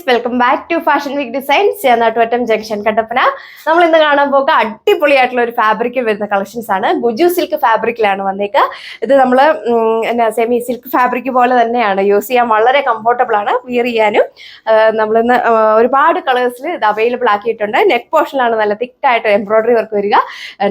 Welcome back to fashion week designs Nattuvattam junction Kattappana. നമ്മൾ ഇന്ന് കാണാൻ പോകുക അടിപൊളിയായിട്ടുള്ള ഒരു ഫാബ്രിക്കിൽ വരുന്ന കളക്ഷൻസ് ആണ്. ഗുജു സിൽക്ക് ഫാബ്രിക്കിലാണ് വന്നേക്കുക. ഇത് നമ്മൾ സെമി സിൽക്ക് ഫാബ്രിക് പോലെ തന്നെയാണ്, യൂസ് ചെയ്യാൻ വളരെ കംഫർട്ടബിൾ ആണ്, വിയർ ചെയ്യാനും. നമ്മളിന്ന് ഒരുപാട് കളേഴ്സിൽ ഇത് അവൈലബിൾ ആക്കിയിട്ടുണ്ട്. നെക്ക് പോർഷനിലാണ് നല്ല തിക്കായിട്ട് എംബ്രോയിഡറി വർക്ക് വരിക.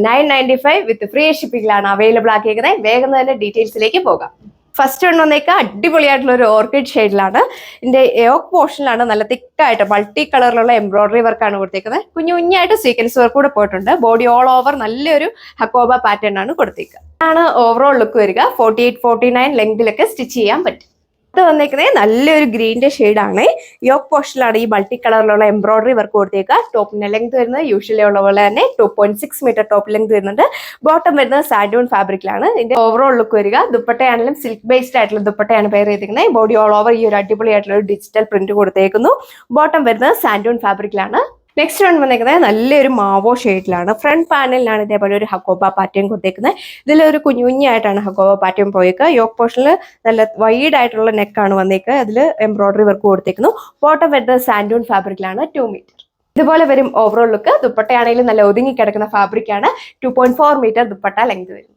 995 വിത്ത് ഫ്രീ ഷിപ്പിംഗിലാണ് അവൈലബിൾ ആക്കിയിരിക്കുന്നത്. വേഗം തന്നെ ഡീറ്റെയിൽസിലേക്ക് പോകാം. ഫസ്റ്റ് വൺ വന്നേക്കുക അടിപൊളിയായിട്ടുള്ള ഒരു ഓർക്കിഡ് ഷെയ്ഡിലാണ്. ഇതിന്റെ യോക്ക് പോർഷനിലാണ് നല്ല തിക്കായിട്ട് മൾട്ടി കളറിലുള്ള എംബ്രോയിഡറി വർക്കാണ് കൊടുത്തേക്കുന്നത്. കുഞ്ഞു കുഞ്ഞായിട്ട് സീക്വൻസ് വർക്ക് കൂടെ പോയിട്ടുണ്ട്. ബോഡി ഓൾ ഓവർ നല്ലൊരു ഹക്കോബ പാറ്റേൺ ആണ് കൊടുത്തേക്കുക. ആണ് ഓവറോൾ ലുക്ക് വരിക. 48-49 ലെങ്തിലൊക്കെ സ്റ്റിച്ച് ചെയ്യാൻ പറ്റും. ഇത് വന്നേക്കുന്നത് നല്ലൊരു ഗ്രീനിന്റെ ഷെയ്ഡാണ്. യോക്ക് പോർഷനിലാണ് ഈ മൾട്ടി കളറിലുള്ള എംബ്രോയിഡറി വർക്ക് കൊടുത്തേക്കുക. ടോപ്പിന്റെ ലെങ്ത് വരുന്നത് യൂഷ്വലി ഉള്ള പോലെ തന്നെ 2.6 മീറ്റർ ടോപ്പ് ലെങ്ത് വരുന്നുണ്ട്. ബോട്ടം വരുന്നത് സാൻഡൂൺ ഫാബ്രിക്കിലാണ്. ഇതിന്റെ ഓവറോൾ ലുക്ക് വരിക. ദുപ്പട്ടയാണെങ്കിലും സിൽക്ക് ബേസ്ഡ് ആയിട്ടുള്ള ദുപ്പട്ടയാണ് പെയർ ചെയ്തിരിക്കുന്നത്. ബോഡി ഓൾ ഓവർ ഈ ഒരു അടിപൊളിയായിട്ടുള്ള ഒരു ഡിജിറ്റൽ പ്രിന്റ് കൊടുത്തേക്കുന്നു. ബോട്ടം വരുന്നത് സാൻഡൂൺ ഫാബ്രിക്കിലാണ്. നെക്സ്റ്റ് വൺ വന്നേക്കുന്നത് നല്ലൊരു മാവോ ഷെയ്ഡിലാണ്. ഫ്രണ്ട് പാനലിലാണ് ഇതേപോലെ ഒരു ഹക്കോബ പാറ്റേൺ കൊടുത്തേക്കുന്നത്. ഇതിലൊരു കുഞ്ഞു കുഞ്ഞായിട്ടാണ് ഹക്കോബ പാറ്റേൺ പോയേക്കുക. യോക്ക് പോർഷനിൽ നല്ല വൈഡ് ആയിട്ടുള്ള നെക്കാണ് വന്നേക്കുക. അതിൽ എംബ്രോയിഡറി വർക്ക് കൊടുത്തേക്കുന്നു. ബോട്ടം വരുന്നത് സാൻഡൂൺ ഫാബ്രിക്കിലാണ്. 2 മീറ്റർ ഇതുപോലെ വരും ഓവറോൾ ലുക്ക്. ദുപ്പട്ടയാണെങ്കിലും നല്ല ഒതുങ്ങി കിടക്കുന്ന ഫാബ്രിക്കാണ്. 2.4 മീറ്റർ ദുപ്പട്ട ലെങ്ത് വരും.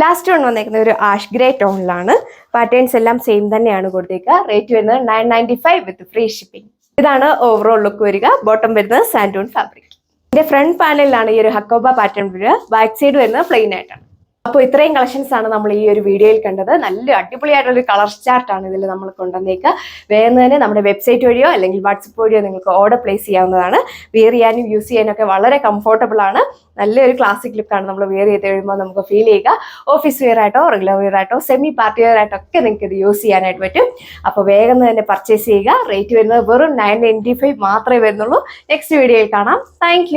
ലാസ്റ്റ് വൺ വന്നേക്കുന്നത് ഒരു ആഷ് ഗ്രേ ടോണിലാണ്. പാറ്റേൺസ് എല്ലാം സെയിം തന്നെയാണ് കൊടുത്തേക്കുക. റേറ്റ് വരുന്നത് 995 വിത്ത് ഫ്രീ ഷിപ്പിംഗ്. ഇതാണ് ഓവറോൾ ലുക്ക് വരിക. ബോട്ടം വരുന്നത് സാൻഡൂൺ ഫാബ്രിക്. ഇതിന്റെ ഫ്രണ്ട് പാനലിലാണ് ഈ ഒരു ഹക്കോബ പാറ്റേൺ വരിക. ബാക്ക് സൈഡ് വരുന്നത് പ്ലെയിൻ ആയിട്ടാണ്. അപ്പോൾ ഇത്രയും കളക്ഷൻസ് ആണ് നമ്മൾ ഈ ഒരു വീഡിയോയിൽ കണ്ടത്. നല്ല അടിപൊളിയായിട്ടുള്ള കളർ ചാർട്ടാണ് ഇതിൽ നമ്മൾ കൊണ്ടുവന്നേക്കുക. വേഗം തന്നെ നമ്മുടെ വെബ്സൈറ്റ് വഴിയോ അല്ലെങ്കിൽ വാട്സപ്പ് വഴിയോ നിങ്ങൾക്ക് ഓർഡർ പ്ലേസ് ചെയ്യാവുന്നതാണ്. വെയർ ചെയ്യാനും യൂസ് ചെയ്യാനും ഒക്കെ വളരെ കംഫർട്ടബിൾ ആണ്. നല്ലൊരു ക്ലാസിക് ലുക്കാണ് നമ്മൾ വെയർ ചെയ്ത് കഴിയുമ്പോൾ നമുക്ക് ഫീൽ ചെയ്യുക. ഓഫീസ് വെയർ ആയിട്ടോ റെഗുലർ വെയർ ആയിട്ടോ സെമി പാർട്ടി വെയർ ആയിട്ടോ ഒക്കെ നിങ്ങൾക്ക് ഇത് യൂസ് ചെയ്യാനായിട്ട് പറ്റും. അപ്പോൾ വേഗം തന്നെ പർച്ചേസ് ചെയ്യുക. റേറ്റ് വരുന്നത് വെറും 995 മാത്രമേ വരുന്നുള്ളൂ. നെക്സ്റ്റ് വീഡിയോയിൽ കാണാം. താങ്ക്